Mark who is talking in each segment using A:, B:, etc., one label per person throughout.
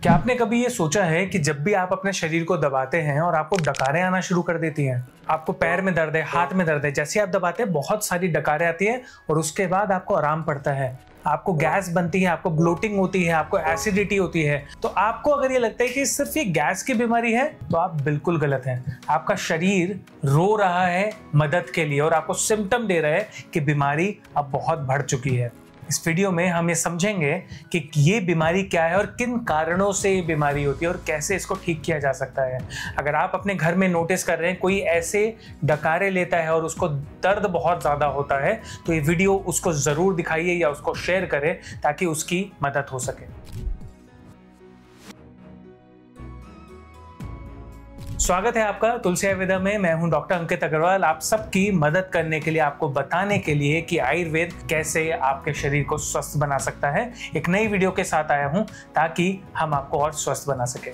A: क्या आपने कभी ये सोचा है कि जब भी आप अपने शरीर को दबाते हैं और आपको डकारें आना शुरू कर देती हैं, आपको पैर में दर्द है, हाथ में दर्द है, जैसे आप दबाते हैं बहुत सारी डकारें आती है और उसके बाद आपको आराम पड़ता है, आपको गैस बनती है, आपको ब्लोटिंग होती है, आपको एसिडिटी होती है। तो आपको अगर ये लगता है कि सिर्फ ये गैस की बीमारी है तो आप बिल्कुल गलत हैं। आपका शरीर रो रहा है मदद के लिए और आपको सिम्टम दे रहा है कि बीमारी अब बहुत बढ़ चुकी है। इस वीडियो में हम ये समझेंगे कि ये बीमारी क्या है और किन कारणों से ये बीमारी होती है और कैसे इसको ठीक किया जा सकता है। अगर आप अपने घर में नोटिस कर रहे हैं कोई ऐसे डकारे लेता है और उसको दर्द बहुत ज़्यादा होता है तो ये वीडियो उसको ज़रूर दिखाइए या उसको शेयर करें ताकि उसकी मदद हो सके। स्वागत है आपका तुलसी आयुर्वेदा में। मैं हूं डॉक्टर अंकित अग्रवाल, आप सबकी मदद करने के लिए, आपको बताने के लिए कि आयुर्वेद कैसे आपके शरीर को स्वस्थ बना सकता है। एक नई वीडियो के साथ आया हूं ताकि हम आपको और स्वस्थ बना सके।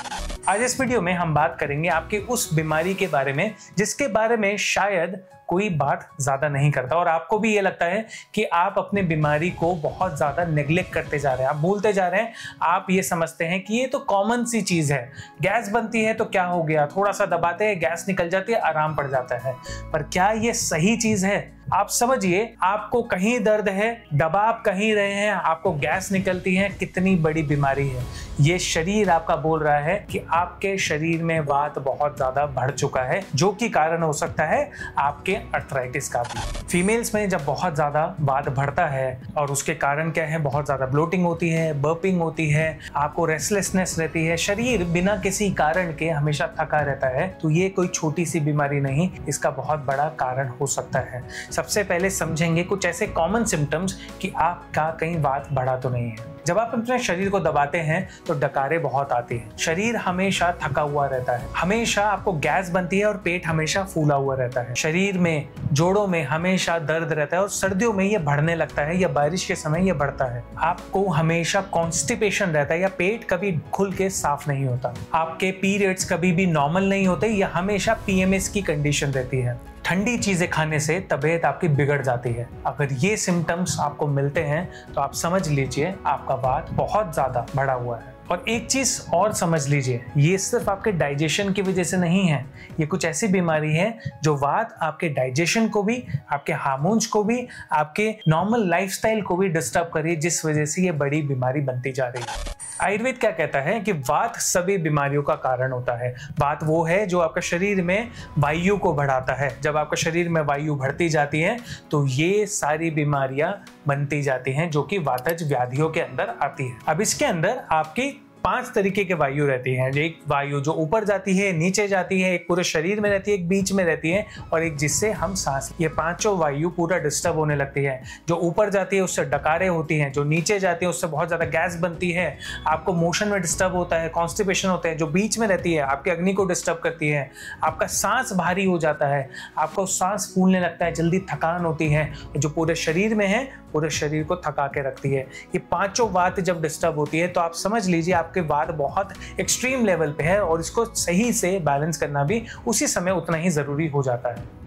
A: आज इस वीडियो में हम बात करेंगे आपकी उस बीमारी के बारे में जिसके बारे में शायद कोई बात ज्यादा नहीं करता और आपको भी ये लगता है कि आप अपने बीमारी को बहुत ज्यादा नेग्लेक्ट करते जा रहे हैं, आप भूलते जा रहे हैं। आप ये समझते हैं कि ये तो कॉमन सी चीज है, गैस बनती है तो क्या हो गया, थोड़ा सा दबाते हैं गैस निकल जाती है, आराम पड़ जाता है। पर क्या ये सही चीज है? आप समझिए, आपको कहीं दर्द है, दबा आप कहीं रहे हैं, आपको गैस निकलती है, कितनी बड़ी बीमारी है। ये शरीर आपका बोल रहा है कि आपके शरीर में वात बहुत ज्यादा बढ़ चुका है, जो कि कारण हो सकता है आपके अर्थराइटिस का भी। फीमेल्स में जब बहुत ज्यादा वात बढ़ता है और उसके कारण क्या है, बहुत ज्यादा ब्लोटिंग होती है, बर्पिंग होती है, आपको रेस्टलेसनेस रहती है, शरीर बिना किसी कारण के हमेशा थका रहता है, तो ये कोई छोटी सी बीमारी नहीं, इसका बहुत बड़ा कारण हो सकता है। सबसे पहले समझेंगे कुछ ऐसे कॉमन सिम्टम्स कि आपका कहीं वात बढ़ा तो नहीं है। जब आप अपने शरीर को दबाते हैं तो डकारें बहुत आती हैं, शरीर हमेशा थका हुआ रहता है, हमेशा आपको गैस बनती है और पेट हमेशा फूला हुआ रहता है, शरीर में जोड़ों में हमेशा दर्द रहता है और सर्दियों में ये बढ़ने लगता है या बारिश के समय ये बढ़ता है। आपको हमेशा कॉन्स्टिपेशन रहता है या पेट कभी खुल के साफ नहीं होता, आपके पीरियड्स कभी भी नॉर्मल नहीं होते या हमेशा PMS की कंडीशन रहती है, ठंडी चीजें खाने से तबीयत आपकी बिगड़ जाती है। अगर ये सिम्टम्स आपको मिलते हैं तो आप समझ लीजिए आपका वात बहुत ज्यादा बढ़ा हुआ है। और एक चीज और समझ लीजिए, ये सिर्फ आपके डाइजेशन की वजह से नहीं है, ये कुछ ऐसी बीमारी है जो वात आपके डाइजेशन को भी, आपके हार्मोन्स को भी, आपके नॉर्मल लाइफस्टाइल को भी डिस्टर्ब कर रही है, जिस वजह से ये बड़ी बीमारी बनती जा रही है। आयुर्वेद क्या कहता है कि वात सभी बीमारियों का कारण होता है। वात वो है जो आपका शरीर में वायु को बढ़ाता है। जब आपका शरीर में वायु बढ़ती जाती है तो ये सारी बीमारियां बनती जाती हैं जो कि वातज व्याधियों के अंदर आती है। अब इसके अंदर आपकी 5 तरीके के वायु रहती हैं। एक वायु जो ऊपर जाती है, नीचे जाती है, एक पूरे शरीर में रहती है, एक बीच में रहती है और एक जिससे हम सांस, ये पांचों वायु पूरा डिस्टर्ब होने लगती है। जो ऊपर जाती है उससे डकारें होती हैं, जो नीचे जाती है उससे बहुत ज्यादा गैस बनती है, आपको मोशन में डिस्टर्ब होता है, कॉन्स्टिपेशन होता है। जो बीच में रहती है आपके अग्नि को डिस्टर्ब करती है, आपका सांस भारी हो जाता है, आपको सांस फूलने लगता है, जल्दी थकान होती है, जो पूरे शरीर में है पूरे शरीर को थका के रखती है। ये पांचों वात जब डिस्टर्ब होती है तो आप समझ लीजिए आपके वात बहुत एक्सट्रीम लेवल पे है और इसको सही से बैलेंस करना भी उसी समय उतना ही जरूरी हो जाता है।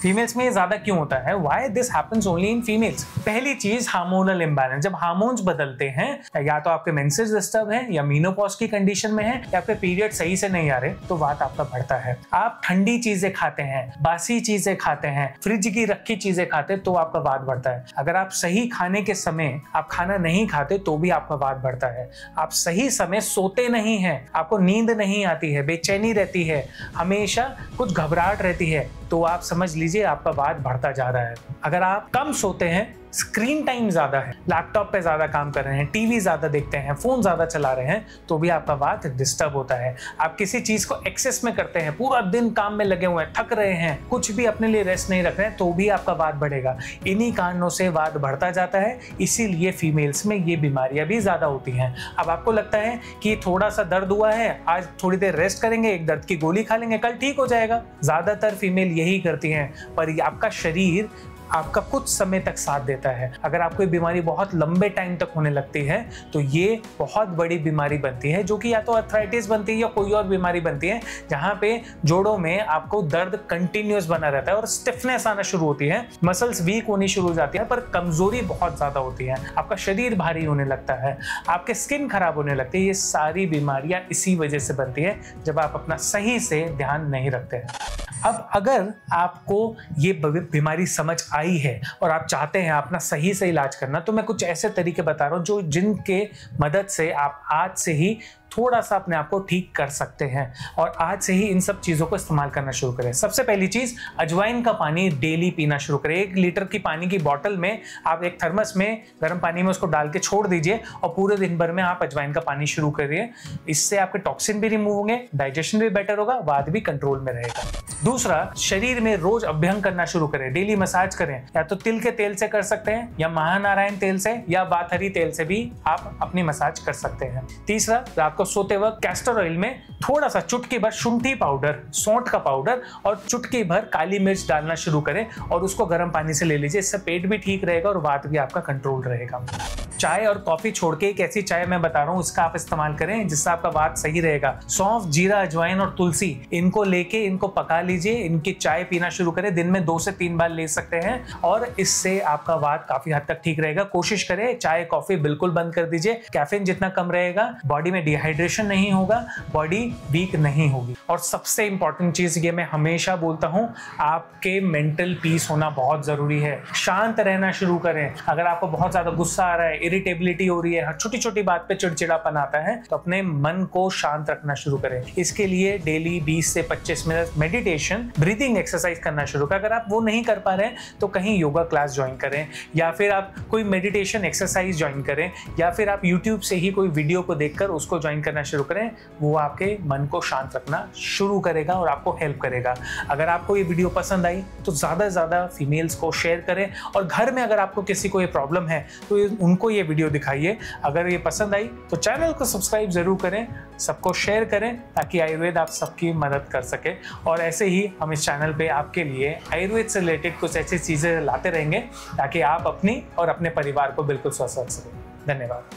A: फीमेल्स में ये ज्यादा क्यों होता है? Why this happens only in females? पहली चीज हार्मोनल इम्बैलेंस। जब हार्मोन्स बदलते हैं, या तो आपके मेंसेस डिस्टर्ब है या मीनोपॉज की कंडीशन में है या आपके पीरियड सही से नहीं आ रहे, तो वात आपका बढ़ता है। आप ठंडी चीजें खाते हैं, बासी चीजें खाते हैं, फ्रिज की रखी चीजें खाते हैं तो आपका वात बढ़ता है। अगर आप सही खाने के समय आप खाना नहीं खाते तो भी आपका वात बढ़ता है। आप सही समय सोते नहीं हैं, आपको नींद नहीं आती है, बेचैनी रहती है, हमेशा कुछ घबराहट रहती है, तो आप समझ लीजिए आपका वात बढ़ता जा रहा है। अगर आप कम सोते हैं, स्क्रीन टाइम ज्यादा है, लैपटॉप पे ज्यादा काम कर रहे हैं, टीवी ज्यादा देखते हैं, फोन ज्यादा चला रहे हैं, तो भी आपका वात डिस्टर्ब होता है। आप किसी चीज को एक्सेस में करते हैं, पूरा दिन काम में लगे हुए हैं, थक रहे हैं, कुछ भी अपने लिए रेस्ट नहीं रख रहे हैं, तो भी आपका वात बढ़ेगा। इन्हीं कारणों से वात बढ़ता जाता है, इसीलिए फीमेल्स में ये बीमारियां भी ज्यादा होती हैं। अब आपको लगता है कि थोड़ा सा दर्द हुआ है, आज थोड़ी देर रेस्ट करेंगे, एक दर्द की गोली खा लेंगे, कल ठीक हो जाएगा। ज्यादातर फीमेल यही करती हैं, पर आपका शरीर आपका कुछ समय तक साथ देता है। अगर आपको ये बीमारी बहुत लंबे टाइम तक होने लगती है तो ये बहुत बड़ी बीमारी बनती है, जो कि या तो अर्थराइटिस बनती है या कोई और बीमारी बनती है, जहां पे जोड़ों में आपको दर्द कंटिन्यूअस बना रहता है और स्टिफनेस आना शुरू होती है, मसल्स वीक होनी शुरू हो जाती है, पर कमजोरी बहुत ज्यादा होती है, आपका शरीर भारी होने लगता है, आपके स्किन खराब होने लगती है। ये सारी बीमारियां इसी वजह से बनती है जब आप अपना सही से ध्यान नहीं रखते हैं। अब अगर आपको ये बीमारी समझ आई है और आप चाहते हैं अपना सही से इलाज करना, तो मैं कुछ ऐसे तरीके बता रहा हूं जो जिनके मदद से आप आज से ही थोड़ा सा अपने आप को ठीक कर सकते हैं और आज से ही इन सब चीज़ों को इस्तेमाल करना शुरू करें। सबसे पहली चीज़, अजवाइन का पानी डेली पीना शुरू करें। 1 लीटर की पानी की बोतल में आप एक थर्मस में गर्म पानी में उसको डाल के छोड़ दीजिए और पूरे दिन भर में आप अजवाइन का पानी शुरू करिए। इससे आपके टॉक्सिन भी रिमूव होंगे, डाइजेशन भी बेटर होगा, वात भी कंट्रोल में रहेगा। दूसरा, शरीर में रोज अभ्यंग करना शुरू करें, डेली मसाज करें। या तो तिल के तेल से कर सकते हैं या महानारायण तेल से या बाथरी तेल से भी आप अपनी मसाज कर सकते हैं। तीसरा, रात को सोते वक्त कैस्टर ऑयल में थोड़ा सा चुटकी भर शुंठी पाउडर, सौंठ का पाउडर और चुटकी भर काली मिर्च डालना शुरू करें और उसको गर्म पानी से ले लीजिए। इससे पेट भी ठीक रहेगा और वात भी आपका कंट्रोल रहेगा। चाय और कॉफी छोड़ के एक ऐसी चाय मैं बता रहा हूँ, उसका आप इस्तेमाल करें जिससे आपका वात सही रहेगा। सौंफ, जीरा, अजवाइन और तुलसी, इनको लेके इनको पका लीजिए, इनकी चाय पीना शुरू करें। दिन में 2 से 3 बार ले सकते हैं और इससे आपका वात काफी हद तक ठीक रहेगा। कोशिश करें चाय कॉफी बिल्कुल बंद कर दीजिए। कैफीन जितना कम रहेगा, बॉडी में डिहाइड्रेशन नहीं होगा, बॉडी वीक नहीं होगी। और सबसे इंपॉर्टेंट चीज ये मैं हमेशा बोलता हूँ, आपके मेंटल पीस होना बहुत जरूरी है। शांत रहना शुरू करें। अगर आपको बहुत ज्यादा गुस्सा आ रहा है, इरिटेबिलिटी हो रही है, हर छोटी छोटी बात पे चिड़चिड़ापन आता है, तो अपने मन को शांत रखना शुरू करें। इसके लिए डेली 20 से 25 मिनट मेडिटेशन, ब्रीदिंग एक्सरसाइज करना शुरू करें। अगर आप वो नहीं कर पा रहे हैं तो कहीं योगा क्लास ज्वाइन करें या फिर आप कोई मेडिटेशन एक्सरसाइज ज्वाइन करें या फिर आप यूट्यूब से ही कोई वीडियो को देखकर उसको ज्वाइन करना शुरू करें। वो आपके मन को शांत रखना शुरू करेगा और आपको हेल्प करेगा। अगर आपको ये वीडियो पसंद आई तो ज़्यादा से ज़्यादा फीमेल्स को शेयर करें और घर में अगर आपको किसी को ये प्रॉब्लम है तो उनको ये वीडियो दिखाइए। अगर ये पसंद आई तो चैनल को सब्सक्राइब जरूर करें, सबको शेयर करें ताकि आयुर्वेद आप सबकी मदद कर सके। और ऐसे ही हम इस चैनल पे आपके लिए आयुर्वेद से रिलेटेड कुछ ऐसी चीज़ें लाते रहेंगे ताकि आप अपनी और अपने परिवार को बिल्कुल स्वस्थ रख सकें। धन्यवाद।